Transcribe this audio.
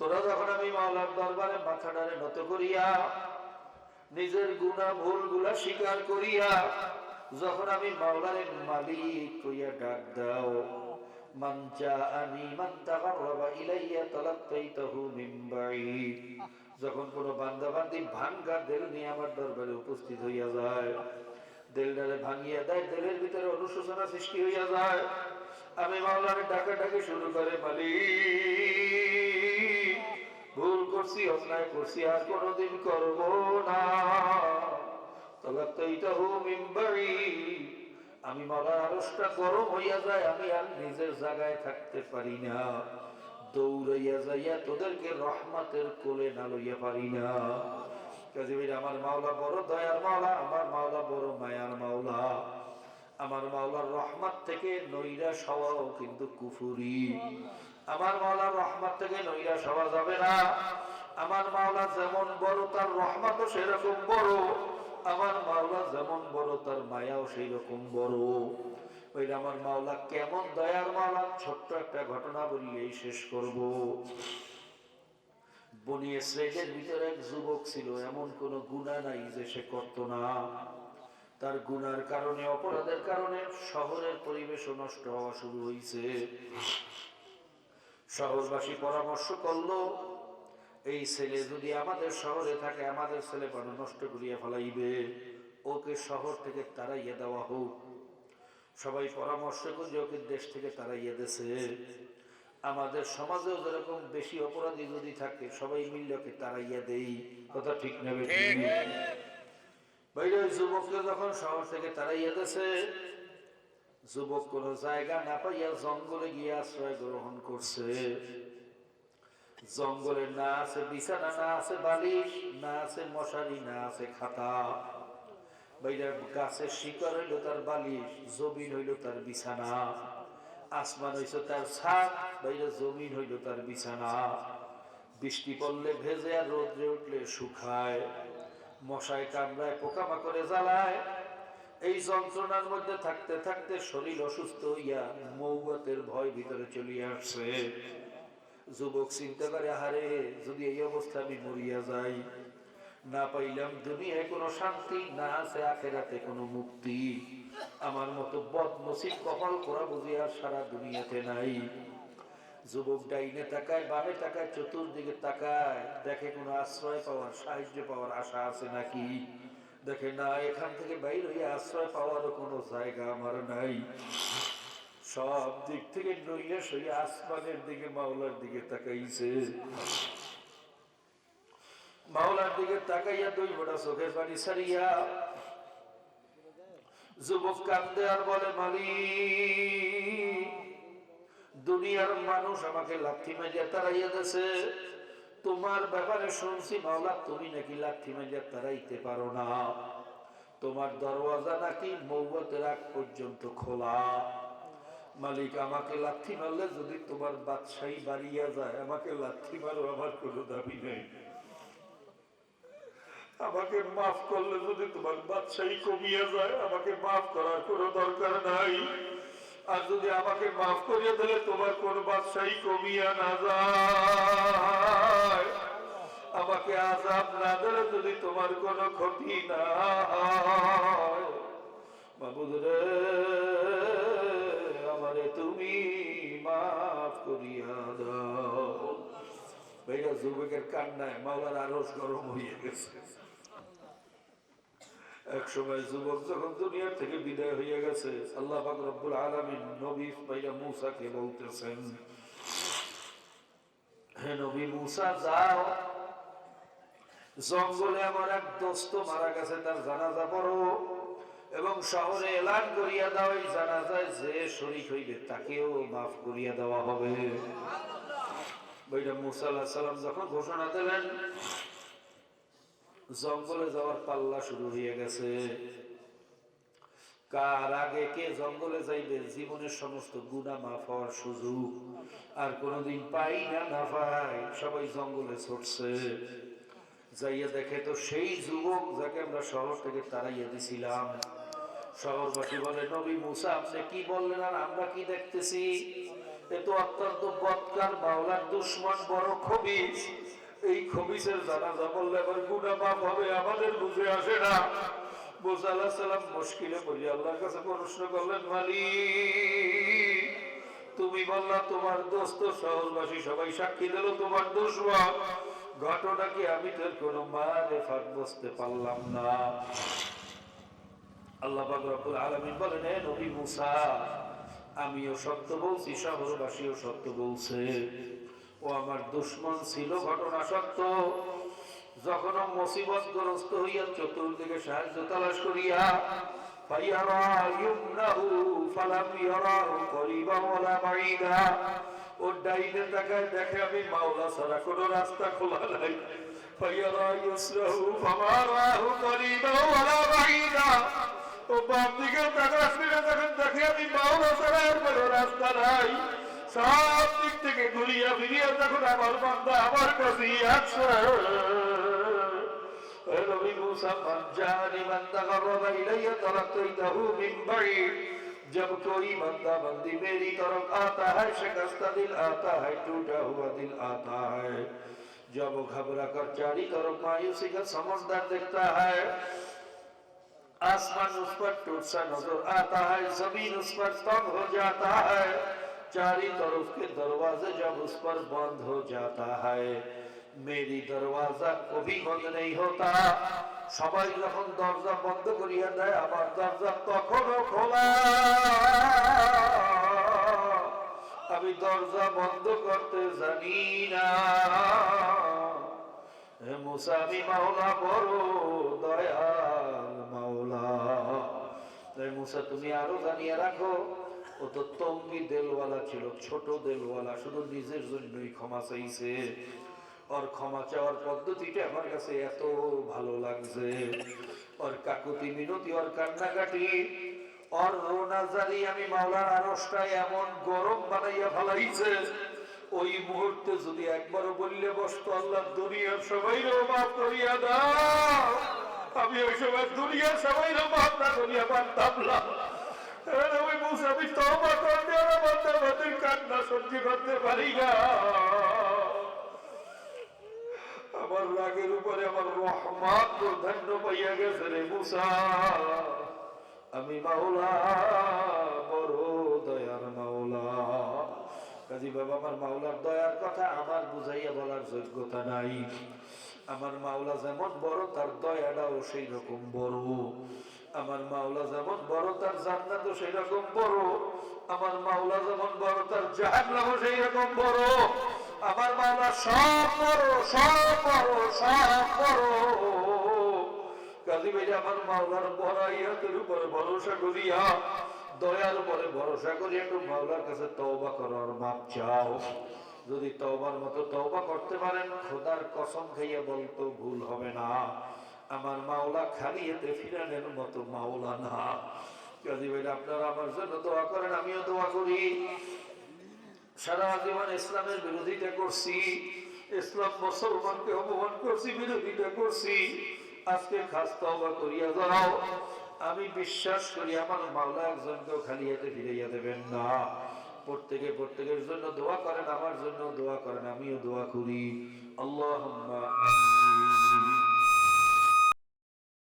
তোরা যখন আমি মাওলার দরবারে মাথাটারে নত করিয়া নিজের গুনাহ ভুলগুলা স্বীকার করিয়া যখন আমি মাওলারে মালিক কইয়া ডাক দাও, মান জাআনি মান তাকাররাবা ইলাইয়া তালাক্কাইতাহু মিন বাঈদ, যখন কোন বান্দা বান্দি ভাঙ্গা দিল নিয়ে আমার দরবারে উপস্থিত হইয়া যায়, দিলটারে ভাঙিয়া দেয়, দিলের ভিতরে অনুশোচনা সৃষ্টি হইয়া যায়, আমি মাওলারে ডাকাডাকি শুরু করে, মালিক ভুল করছি, অন্যায় করছি, আর কোনদিন করব না। তালাক্কাইতাহু মিন বাঈদ, আমি মাওলার আরশটা গরম হইয়া যায়, আমি আর নিজের জায়গায় থাকতে পারি না, দৌড়াইয়া যাইয়া তোদেরকে রহমতের কোলে না লইয়া পারি না। কাজে আমার মাওলা বড় দয়ার মাওলা, আমার মাওলা বড় মায়ার মাওলা। আমার মাওলার রহমত থেকে নৈরাশ হওয়াও কিন্তু কুফরি। আমার মাওলার রহমত থেকে নৈরাশ হওয়া যাবে না। আমার মাওলা যেমন বড় তার রহমতও সেরকম বড়, আমার মাওলা যেমন বড় তার মায়াও সেই রকম বড়। ওই আমার মাওলা কেমন দয়ার মাওলা, ছোট্ট একটা ঘটনা বললেই শেষ করব। বনি ইসরাইলের ভিতরে এক যুবক ছিল, এমন কোন গুনাহ নাই যে সে করত না। তার গুনার কারণে, অপরাধের কারণে শহরের পরিবেশ নষ্ট হওয়া শুরু হয়েছে। শহরবাসী পরামর্শ করলো, এই ছেলে যদি আমাদের শহরে থাকে, আমাদের ছেলে বড় নষ্ট করিয়া ফেলাইবে, ওকে শহর থেকে তাড়াইয়া দেওয়া হোক। সবাই পরামর্শ করে ওকে দেশ থেকে তাড়াইয়া দিয়েছে। আমাদের সমাজেও যেরকম বেশি অপরাধী যদি থাকে, সবাই মিলে ওকে তাড়াইয়া দেই, কথা ঠিক নেবে। বাইরে যুবককে যখন শহর থেকে তাড়াইয়া দিয়েছে, যুবক কোন জায়গা না পাইয়া জঙ্গলে গিয়ে আশ্রয় গ্রহণ করছে। জঙ্গলে না আছে বিছানা, না আছে বালিশ, না আছে মশারি, না আছে খাতা। বাইরে গাছের শিকড় হইল তার বালিশ, জমিন হইল তার বিছানা। আসমান হইল তার ছাদ, বাইরে জমিন হইল তার বিছানা। বৃষ্টি পড়লে ভেজে, আর রোদ্রে উঠলে শুকায়, মশায় কামড়ায়, পোকামাকড়ে জ্বালায়। এই যন্ত্রণার মধ্যে থাকতে থাকতে শরীর অসুস্থ হইয়া মৌবতের ভয় ভিতরে চলিয়ে আসছে। যুবক চিন্তা করে, আহারে যদি এই অবস্থা আমি মরিয়া যাই, না পাইলাম দুনিয়ায় কোনো শান্তি, না আছে আখেরাতে কোনো মুক্তি, আমার মতো বদনসিব কপাল করা বুঝি আর সারা দুনিয়াতে নাই। যুবক ডাইনে তাকায়, বামে তাকায়, চতুর্দিকে তাকায়, দেখে কোনো আশ্রয় পাওয়ার, সাহায্য পাওয়ার আশা আছে নাকি। দেখে না, এখান থেকে বাইর হইয়া আশ্রয় পাওয়ারও কোনো জায়গা আমার নাই। সব দিক থেকে নৈরাশ হইয়া আসমানের দিকে, মাওলার দিকে তাকাইছে। মাওলার দিকে তাকাইয়া দুই ফোঁটা চোখের পানি ছাড়িয়া যুবক কান্দে আর বলে, মালিক দুনিয়ার মানুষ আমাকে লাথি মারিয়া তাড়াইয়া দিয়েছে, তোমার ব্যাপারে শুনছি মাওলা তুমি নাকি লাথি মারিয়া তাড়াইতে পারো না, তোমার দরওয়াজা নাকি মৌবতের আগ পর্যন্ত খোলা। মালিক আমাকে লাথি মারলে যদি তোমার বাদশাহী বাড়িয়া যায়, আমাকে লাথি মারো, আমার কোনো দাবি নেই। আমাকে মাফ করলে যদি তোমার বাদশাহী কমিয়া যায়, আমাকে মাফ করার কোনো দরকার নাই। আর যদি আমাকে মাফ করিয়া দিলে তোমার কোন বাদশাহী কমিয়া না যায়, আমাকে আযাব না দিলে যদি তোমার কোনো ক্ষতি না হয়, মাবুদ রে আমারে তুমি মাফ করিয়া দাও। ভাইয়া যুবকের কান্নায় মাওলার আরশ গরম হয়ে গেছে। এক সময় যুবক যখন দুনিয়া থেকে বিদায় হয়ে গেছে, আল্লাহ পাক রব্বুল আলামিন নবী ভাইয়া মূসাকে বলতেছেন, হে নবী মূসা যাও, জঙ্গলে আমার এক দোস্ত মারা গেছে, তার জানাজা পড়ো এবং শহরে এলান করিয়া দাও, এই জানাজায় যে শরীক হইবে তাকেও মাফ করিয়া দেওয়া হবে। ভাইয়া মূসা আলাইহিস সালাম যখন ঘোষণা দিলেন, জঙ্গলে যাওয়ার পাল্লা শুরু হয়ে গেছে। কার আগে কে জঙ্গলে যাইবে, জীবনের সমস্ত গুনাহ মাফ হওয়ার সুযোগ আর কোনদিন পাই না, না পাই, সবাই জঙ্গলে ছুটছে। যাইয়া দেখে তো সেই যুবক যাকে আমরা শহর থেকে তাড়াইয়া দিছিলাম। শহরবাসী বলে, নবী মূসা আপনি কি বললেন আর আমরা কি দেখতেছি? এ তো অত্যন্ত বদকার, মাওলার দুশ্মন, বড় খবিস। এই খবিসের জানাজা বললে আবার গুনাহ মাফ হবে, আমাদের বুঝে আসে না। মুসা আলাইহিস সালাম মুশকিলে পড়ে আল্লাহর কাছে প্রশ্ন করলেন, মালিক তুমি বললা তোমার দোস্ত শহরবাসী সবাই সাক্ষী দিল তোমার দুশমন, ঘটনা কি আমি তোর কোন মারেফাত বুঝতে পারলাম না। আল্লাহ পাক রব্বুল আলামিন বলেন, হে নবী মুসা, আমিও সত্য বলছি, শহরবাসীও সত্য বলছে। ও আমার দুশমন ছিল, ঘটনা সত্য। যখন মুসিবতগ্রস্ত হইয়া চতুর্দিকে সাহায্য তালাশ করিয়া ফায়ারা ইউমনাহু ফালাম ইয়ারাহু করিবান ওয়ালা বাঈদা, ও ডাইনে তাকায় দেখে আমি মাওলা ছাড়া কোনো রাস্তা খোলা নাই। ফায়ারা ইউসরাহু ফামা রাহু করিবান ওয়ালা বাঈদা, ও বাম দিকে তাকায় যখন দেখে আমি মাওলা ছাড়া আর কোনো রাস্তা নাই। সব দিক থেকে ঘুরিয়া ফিরিয়া যখন আমার বান্দা আমার কাছে আসছে, নবী মুসা জানি বান্দা গরবা ইলাইয়া তারাকাইতাহু মিন বাঈদ, जब कोई बंदा बंदी मेरी तरफ आता है, शिकस्त दिल आता है, टूटा हुआ दिल आता है, जब वो घबरा कर चारी तरफ मायूसी का समंदर देखता है, आसमान उस पर टूट सा नजर आता है, जमीन उस पर तंग हो जाता है, चारी तरफ के दरवाजे जब उस पर बंद हो जाता है, मेरी दरवाजा कभी बंद नहीं होता। সবাই যখন দরজা বন্ধ করিয়া দেয়, আমার দরজা তখনও খোলা। আমি দরজা বন্ধ করতে জানি না। হে মুসা, আমি মাওলা বড় দয়াল মাওলা। হে মুসা, তুমি আরো জানিয়ে রাখো, ও তো তঙ্গি দেলওয়ালা ছিল, ছোট দেলওয়ালা, শুধু নিজের জন্যই ক্ষমা চাইছে। ওর ক্ষমা চাওয়ার পদ্ধতিটা আমার কাছে এত ভালো লাগছে। ওর কাকুতি মিনতি, ওর কান্নাকাটি, ওর রোনাজারি আমি মাওলার আরশটা এমন গরম বানাইয়া ফেলাইছে, ওই মুহূর্তে যদি একবারও বললে বসতো, আল্লাহ দুনিয়ার সবাইরও মাফ করিয়া দাও, আমি ওই সময় দুনিয়ার সবাইরও মাফ না করিয়া পারতাম না। ওই মুসা, আমি তওবা করতে আর বান্দাদের কান্না সহ্য করতে পারি না। আমার রাগের উপরে আমার রহমত প্রাধান্য পাইয়া গেছে রে মুসা। আমি মাওলা বড় দয়ার মাওলা। কাজী বাবা, আমার মাওলার দয়ার কথা আমার বুঝাইয়া বলার যোগ্যতা নাই। আমার মাওলা যেমন বড়, তার দয়াটাও সেই রকম বড়। আমার মাওলা যেমন বড়, তার জান্নাতও সেই রকম বড়। আমার মাওলা যেমন বড়, তার জাহান্নামও সেই রকম বড়। আমার মাওলা সব বড়, সব বড়, সব বড়। কাজী ভাই, আমার মাওলার বড়াইয়াতের উপরে ভরসা করিয়া, দয়ার উপরে ভরসা করিয়া একটু মাওলার কাছে তওবা করার মাপ চাও। যদি তওবার মতো তওবা করতে পারেন, খোদার কসম খাইয়া বলতো ভুল হবে না, আমার মাওলা খালি এতে ফিরানের মতো মাওলা না। কাজী ভাই, আপনারা আমার জন্য দোয়া করেন, আমিও দোয়া করি। সারা জীবন ইসলামের বিরোধিতা করছি, ইসলাম মুসলমানকে অপমান করছি, বিরোধিতা করছি। আজকে খাস তওবা করিয়া যাও। আমি বিশ্বাস করি আমার মাওলা একজনকেও খালি হাতে ফিরাইয়া দেবেন না। প্রত্যেকের জন্য দোয়া করেন, আমার জন্য দোয়া করেন, আমিও দোয়া করি। আল্লাহুম্মা